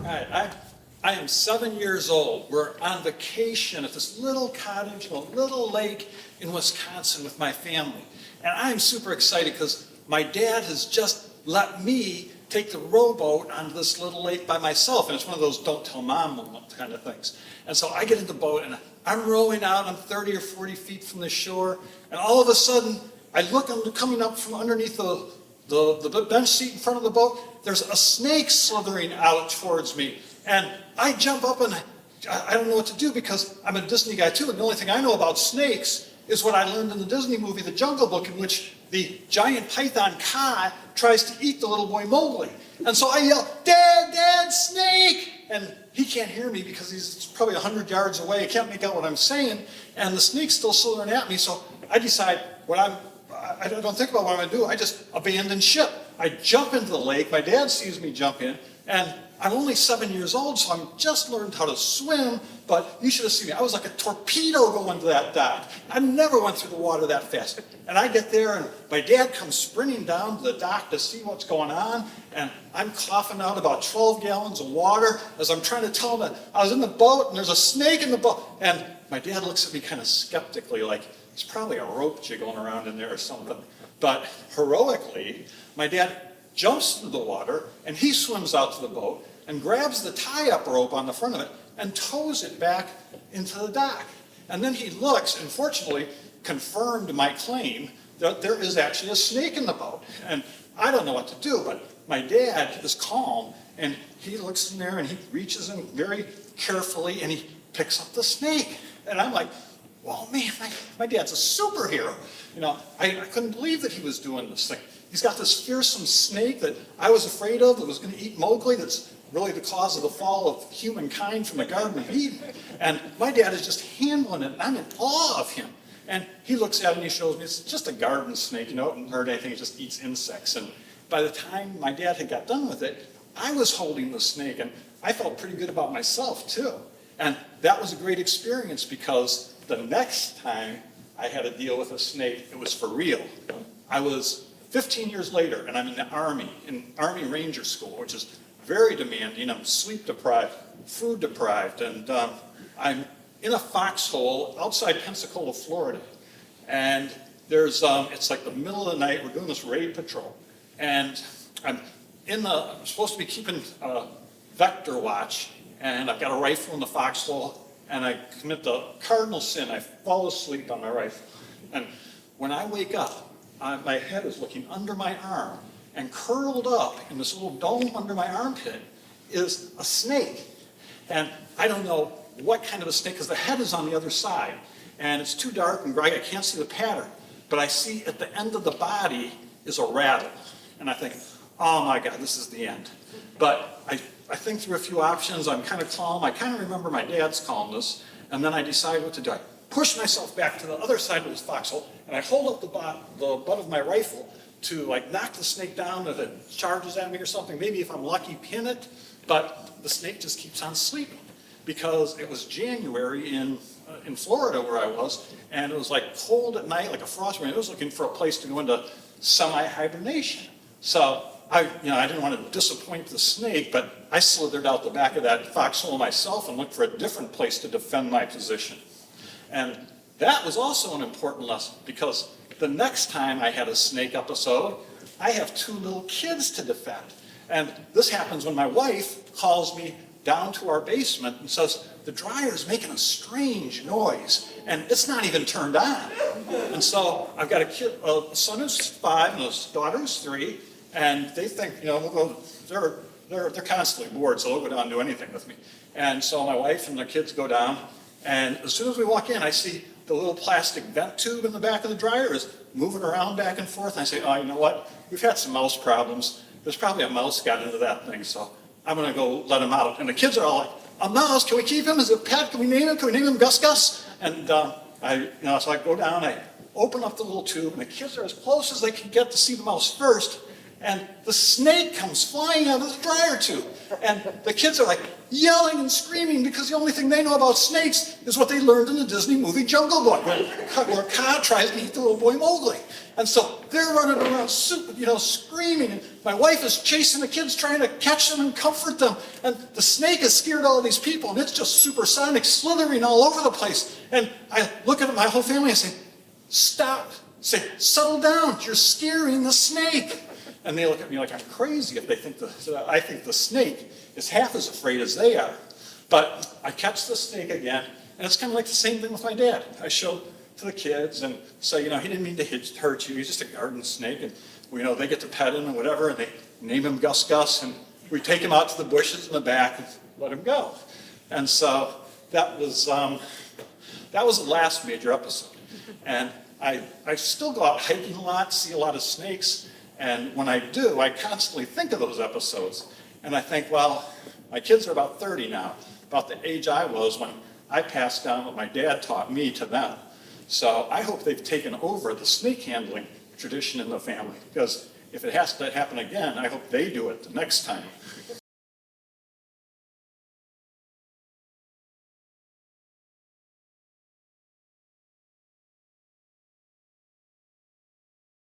right, I am 7 years old. We're on vacation at this little cottage on a little lake in Wisconsin with my family. And I'm super excited because my dad has just let me take the rowboat onto this little lake by myself. And it's one of those don't tell mom kind of things. And so I get in the boat and I'm rowing out. I'm 30 or 40 feet from the shore. And all of a sudden, I look, I'm coming up from underneath the bench seat in front of the boat. There's a snake slithering out towards me. And I jump up and I don't know what to do because I'm a Disney guy too. And the only thing I know about snakes is what I learned in the Disney movie, The Jungle Book, in which the giant python Kai tries to eat the little boy Mowgli. And so I yell, "Dad, Dad, snake!" And he can't hear me because he's probably 100 yards away. He can't make out what I'm saying. And the snake's still slithering at me. So I decide I don't think about what I'm going to do. I just abandon ship. I jump into the lake. My dad sees me jump in. And I'm only 7 years old, so I'm just learned how to swim, but you should have seen me. I was like a torpedo going to that dock. I never went through the water that fast. And I get there, and my dad comes sprinting down to the dock to see what's going on, and I'm coughing out about 12 gallons of water as I'm trying to tell him that I was in the boat, and there's a snake in the boat. And my dad looks at me kind of skeptically, like, there's probably a rope jiggling around in there or something. But heroically, my dad jumps into the water, and he swims out to the boat and grabs the tie-up rope on the front of it and tows it back into the dock. And then he looks and fortunately confirmed my claim that there is actually a snake in the boat. And I don't know what to do, but my dad is calm, and he looks in there and he reaches in very carefully and he picks up the snake. And I'm like, well, man, my dad's a superhero. You know, I couldn't believe that he was doing this thing. He's got this fearsome snake that I was afraid of that was going to eat Mowgli, that's really the cause of the fall of humankind from the Garden of Eden. And my dad is just handling it, and I'm in awe of him. And he looks at it and he shows me, it's just a garden snake, you know, it doesn't hurt anything, it just eats insects. And by the time my dad had got done with it, I was holding the snake, and I felt pretty good about myself, too. And that was a great experience because the next time I had to deal with a snake, it was for real. I was 15 years later, and I'm in the Army, in Army Ranger School, which is very demanding. I'm sleep deprived, food deprived, and I'm in a foxhole outside Pensacola, Florida. And there's, it's like the middle of the night, we're doing this raid patrol. And I'm supposed to be keeping vector watch, and I've got a rifle in the foxhole, and I commit the cardinal sin. I fall asleep on my rifle. And when I wake up, my head is looking under my arm, and curled up in this little dome under my armpit is a snake. And I don't know what kind of a snake, because the head is on the other side, and it's too dark and bright, I can't see the pattern. But I see at the end of the body is a rattle. And I think, oh my God, this is the end. But I think through a few options, I'm kind of calm. I kind of remember my dad's calmness, and then I decide what to do. I push myself back to the other side of this foxhole, and I hold up the butt of my rifle to like knock the snake down if it charges at me or something. Maybe if I'm lucky, pin it. But the snake just keeps on sleeping because it was January in Florida where I was, and it was like cold at night, like a frost rain. It was looking for a place to go into semi-hibernation. So I didn't want to disappoint the snake, but I slithered out the back of that foxhole myself and looked for a different place to defend my position. And that was also an important lesson because the next time I had a snake episode, I have two little kids to defend. And this happens when my wife calls me down to our basement and says, the dryer's making a strange noise, and it's not even turned on. And so I've got a son who's 5 and a daughter who's 3, and they think, they're constantly bored, so they'll go down and do anything with me. And so my wife and the kids go down, and as soon as we walk in, I see the little plastic vent tube in the back of the dryer is moving around back and forth. And I say, oh, you know what? We've had some mouse problems. There's probably a mouse got into that thing, so I'm going to go let him out. And the kids are all like, a mouse, can we keep him? Is it a pet? Can we name him? Can we name him Gus Gus? And so I go down, I open up the little tube, and the kids are as close as they can get to see the mouse first. and the snake comes flying out of the dryer tube. And the kids are like yelling and screaming because the only thing they know about snakes is what they learned in the Disney movie Jungle Book, where Kaa tries to eat the little boy Mowgli. And so they're running around, screaming. And my wife is chasing the kids, trying to catch them and comfort them. And the snake has scared all of these people, and it's just supersonic, slithering all over the place. And I look at my whole family and say, stop. Say, settle down. You're scaring the snake. And they look at me like I'm crazy if they think I think the snake is half as afraid as they are. But I catch the snake again, and it's kind of like the same thing with my dad. I show to the kids and say, he didn't mean to hurt you. He's just a garden snake, and they get to pet him and whatever, and they name him Gus Gus, and we take him out to the bushes in the back and let him go. And so that was the last major episode. And I still go out hiking a lot, see a lot of snakes, and when I do, I constantly think of those episodes. And I think, well, my kids are about 30 now, about the age I was when I passed down what my dad taught me to them. So I hope they've taken over the snake handling tradition in the family, because if it has to happen again, I hope they do it the next time